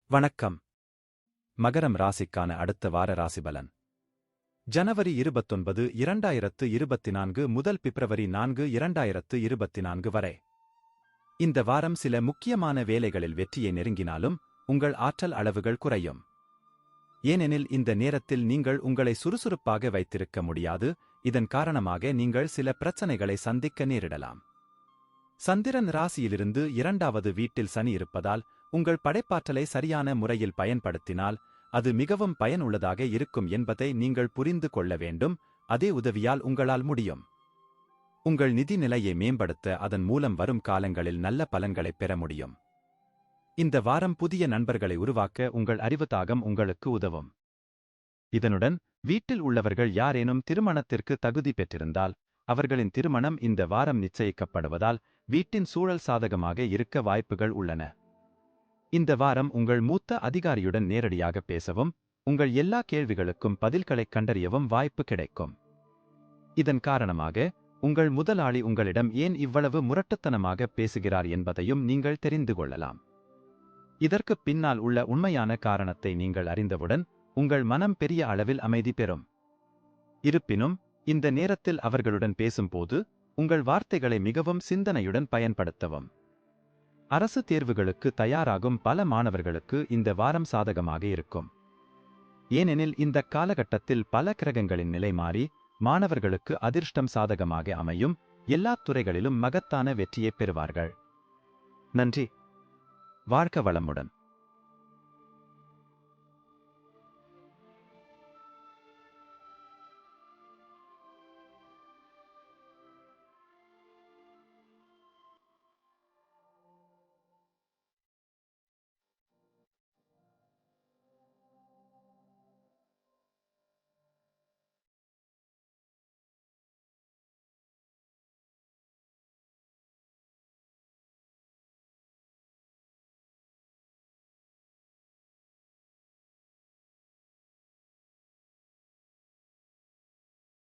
வணக்கம். மகரம் ராசிக்கான அடுத்த வார ராசிபலன். ஜனவரி 29, 2024 முதல் பிப்ரவரி 4, 2024 வரை. இந்த வாரம் சில முக்கியமான வேலைகளில் வெற்றியை நெருங்கினாலும் உங்கள் ஆற்றல் அளவுகள் குறையும். ஏனெனில் இந்த நேரத்தில் நீங்கள் உங்களை சுறுசுறுப்பாக வைத்திருக்க முடியாது. இதன் காரணமாக நீங்கள் சில பிரச்சனைகளை சந்திக்க நேரிடலாம். சந்திரன் ராசியிலிருந்து 2வது வீட்டில் சனி இருப்பதால் உங்கள் படைப்பாற்றலை சரியான முறையில் பயன்படுத்தினால் அது மிகவும் பயனுள்ளதாக இருக்கும் என்பதை நீங்கள் புரிந்து கொள்ள வேண்டும். அதே உதவியால் உங்களால் முடியும். உங்கள் நிதி நிலையை மேம்படுத்த அதன் மூலம் வரும் காலங்களில் நல்ல பலன்களைப் பெற முடியும். இந்த வாரம் புதிய நண்பர்களை உருவாக்க உங்கள் அறிவுத்தாகம் உங்களுக்கு உதவும். இதனுடன் வீட்டில் உள்ளவர்கள் யாரேனும் திருமணத்திற்கு தகுதி பெற்றிருந்தால் அவர்களின் திருமணம் இந்த வாரம் நிச்சயிக்கப்படுவதால் வீட்டின் சூழல் சாதகமாக இருக்க வாய்ப்புகள் உள்ளன. இந்த வாரம் உங்கள் மூத்த அதிகாரியுடன் நேரடியாக பேசவும் உங்கள் எல்லா கேள்விகளுக்கும் பதில்களைக் கண்டறியவும் வாய்ப்பு கிடைக்கும். இதன் காரணமாக உங்கள் முதலாளி உங்களிடம் ஏன் இவ்வளவு முரட்டுத்தனமாக பேசுகிறார் என்பதையும் நீங்கள் தெரிந்து கொள்ளலாம். இதற்குப் பின்னால் உள்ள உண்மையான காரணத்தை நீங்கள் அறிந்தவுடன் உங்கள் மனம் பெரிய அளவில் அமைதி பெறும். இருப்பினும் இந்த நேரத்தில் அவர்களுடன் பேசும்போது உங்கள் வார்த்தைகளை மிகவும் சிந்தனையுடன் பயன்படுத்தவும். அரசு தேர்வுகளுக்கு தயாராகும் பல மாணவர்களுக்கு இந்த வாரம் சாதகமாக இருக்கும். ஏனெனில் இந்த காலகட்டத்தில் பல கிரகங்களின் நிலை மாறி மாணவர்களுக்கு அதிர்ஷ்டம் சாதகமாக அமையும். எல்லா துறைகளிலும் மகத்தான வெற்றியைப் பெறுவார்கள். நன்றி. வாழ்க வளமுடன்.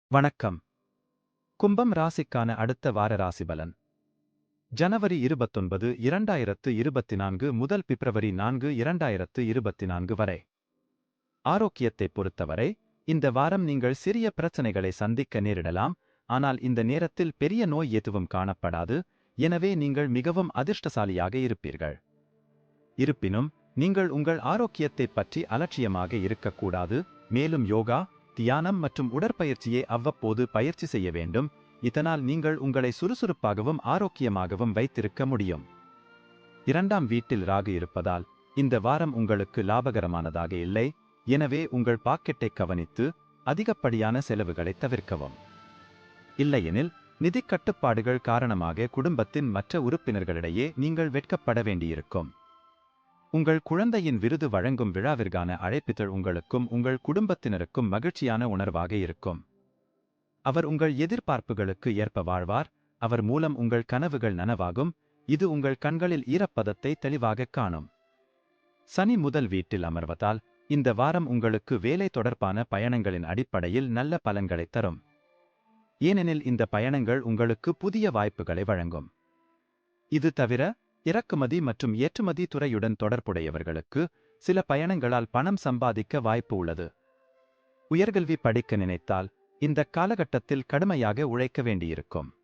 வணக்கம். கும்பம் ராசிக்கான அடுத்த வார ராசிபலன். ஜனவரி 29, 2024 முதல் பிப்ரவரி 4, 2024 வரை. ஆரோக்கியத்தைப் பொறுத்தவரை இந்த வாரம் நீங்கள் சிறிய பிரச்சனைகளை சந்திக்க நேரிடலாம். ஆனால் இந்த நேரத்தில் பெரிய நோய் எதுவும் காணப்படாது. எனவே நீங்கள் மிகவும் அதிர்ஷ்டசாலியாக இருப்பீர்கள். இருப்பினும் நீங்கள் உங்கள் ஆரோக்கியத்தைப் பற்றி அலட்சியமாக இருக்கக்கூடாது. மேலும் யோகா, தியானம் மற்றும் உடற்பயிற்சியை அவ்வப்போது பயிற்சி செய்ய வேண்டும். இதனால் நீங்கள் உங்களை சுறுசுறுப்பாகவும் ஆரோக்கியமாகவும் வைத்திருக்க முடியும். 2ஆம் வீட்டில் ராகு இருப்பதால் இந்த வாரம் உங்களுக்கு லாபகரமானதாக இல்லை. எனவே உங்கள் பாக்கெட்டை கவனித்து அதிகப்படியான செலவுகளை தவிர்க்கவும். இல்லையெனில் நிதிக் கட்டுப்பாடுகள் காரணமாக குடும்பத்தின் மற்ற உறுப்பினர்களிடையே நீங்கள் வெட்கப்பட வேண்டியிருக்கும். உங்கள் குழந்தையின் விருது வழங்கும் விழாவிற்கான அழைப்பிதழ் உங்களுக்கும் உங்கள் குடும்பத்தினருக்கும் மகிழ்ச்சியான உணர்வாக இருக்கும். அவர் உங்கள் எதிர்பார்ப்புகளுக்கு ஏற்ப வாழ்வார். அவர் மூலம் உங்கள் கனவுகள் நனவாகும். இது உங்கள் கண்களில் ஈரப்பதத்தை தெளிவாகக் காணும். சனி முதல் வீட்டில் அமர்வதால் இந்த வாரம் உங்களுக்கு வேலை தொடர்பான பயணங்களின் அடிப்படையில் நல்ல பலன்களைத் தரும். ஏனெனில் இந்த பயணங்கள் உங்களுக்கு புதிய வாய்ப்புகளை வழங்கும். இது தவிர இறக்குமதி மற்றும் ஏற்றுமதி துறையுடன் தொடர்புடையவர்களுக்கு சில பயணங்களால் பணம் சம்பாதிக்க வாய்ப்பு உள்ளது. உயர்கல்வி படிக்க நினைத்தால் இந்த காலகட்டத்தில் கடுமையாக உழைக்க வேண்டியிருக்கும்.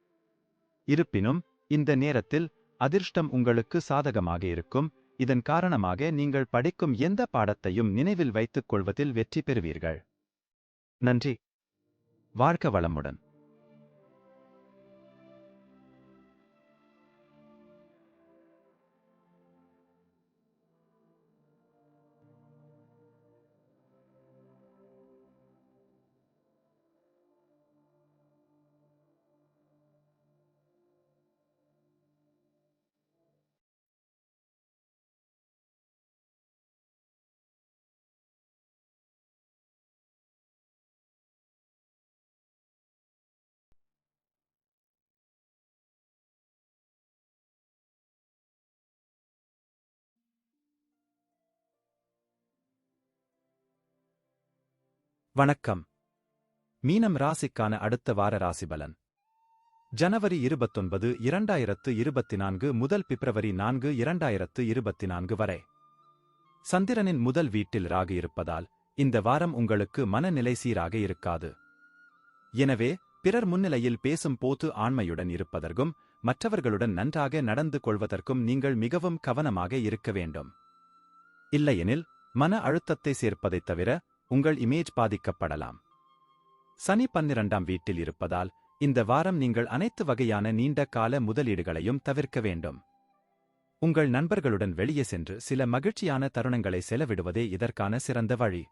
இருப்பினும் இந்த நேரத்தில் அதிர்ஷ்டம் உங்களுக்கு சாதகமாக இருக்கும். இதன் காரணமாக நீங்கள் படிக்கும் எந்த பாடத்தையும் நினைவில் வைத்துக் கொள்வதில் வெற்றி பெறுவீர்கள். நன்றி. வாழ்க வளமுடன். வணக்கம். மீனம் ராசிக்கான அடுத்த வார ராசிபலன். ஜனவரி 29, 2024 முதல் பிப்ரவரி 4, 2024 வரை. சந்திரனின் முதல் வீட்டில் ராகு இருப்பதால் இந்த வாரம் உங்களுக்கு மனநிலை சீராக இருக்காது. எனவே பிறர் முன்னிலையில் பேசும் போது ஆண்மையுடன் இருப்பதற்கும் மற்றவர்களுடன் நன்றாக நடந்து கொள்வதற்கும் நீங்கள் மிகவும் கவனமாக இருக்க வேண்டும். இல்லையெனில் மன அழுத்தத்தை சேர்ப்பதைத் தவிர உங்கள் இமேஜ் பாதிக்கப்படலாம். சனி 12ஆம் வீட்டில் இருப்பதால் இந்த வாரம் நீங்கள் அனைத்து வகையான நீண்ட கால முதலீடுகளையும் தவிர்க்க வேண்டும். உங்கள் நண்பர்களுடன் வெளியே சென்று சில மகிழ்ச்சியான தருணங்களை செலவிடுவதே இதற்கான சிறந்த வழி.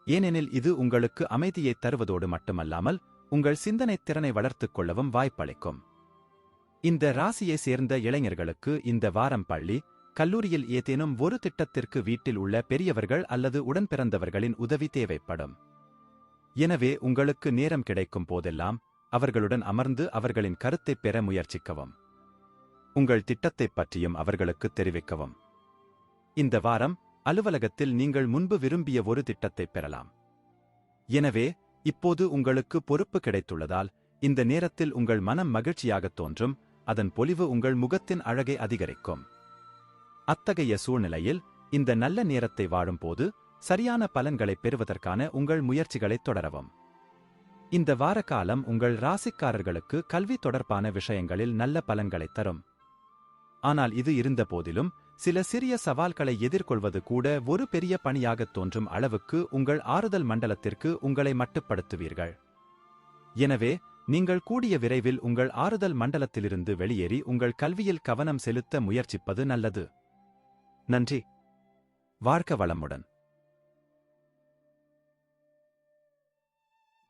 ஏனெனில் இது உங்களுக்கு அமைதியைத் தருவதோடு மட்டுமல்லாமல் உங்கள் சிந்தனைத் திறனை வளர்த்துக் கொள்ளவும் வாய்ப்பளிக்கும். இந்த ராசியை சேர்ந்த இளைஞர்களுக்கு இந்த வாரம் பள்ளி, கல்லூரியில் ஏதேனும் ஒரு திட்டத்திற்கு வீட்டில் உள்ள பெரியவர்கள் அல்லது உடன்பிறந்தவர்களின் உதவி தேவைப்படும். எனவே உங்களுக்கு நேரம் கிடைக்கும் போதெல்லாம் அவர்களுடன் அமர்ந்து அவர்களின் கருத்தைப் பெற முயற்சிக்கவும். உங்கள் திட்டத்தைப் பற்றியும் அவர்களுக்கு தெரிவிக்கவும். இந்த வாரம் அலுவலகத்தில் நீங்கள் முன்பு விரும்பிய ஒரு திட்டத்தைப் பெறலாம். எனவே இப்போது உங்களுக்கு பொறுப்பு கிடைத்துள்ளதால் இந்த நேரத்தில் உங்கள் மனம் மகிழ்ச்சியாகத் தோன்றும், அதன் பொலிவு உங்கள் முகத்தின் அழகை அதிகரிக்கும். அத்தகைய சூழ்நிலையில் இந்த நல்ல நேரத்தை வாழும்போது சரியான பலன்களைப் பெறுவதற்கான உங்கள் முயற்சிகளைத் தொடரவும். இந்த வார காலம் உங்கள் ராசிக்காரர்களுக்கு கல்வி தொடர்பான விஷயங்களில் நல்ல பலன்களைத் தரும். ஆனால் இது இருந்தபோதிலும் சில சிறிய சவால்களை எதிர்கொள்வது கூட ஒரு பெரிய பணியாகத் தோன்றும் அளவுக்கு உங்கள் ஆறுதல் மண்டலத்திற்கு உங்களை மட்டுப்படுத்துவீர்கள். எனவே நீங்கள் கூடிய விரைவில் உங்கள் ஆறுதல் மண்டலத்திலிருந்து வெளியேறி உங்கள் கல்வியில் கவனம் செலுத்த முயற்சிப்பது நல்லது. நன்றி. வாழ்க வளமுடன்.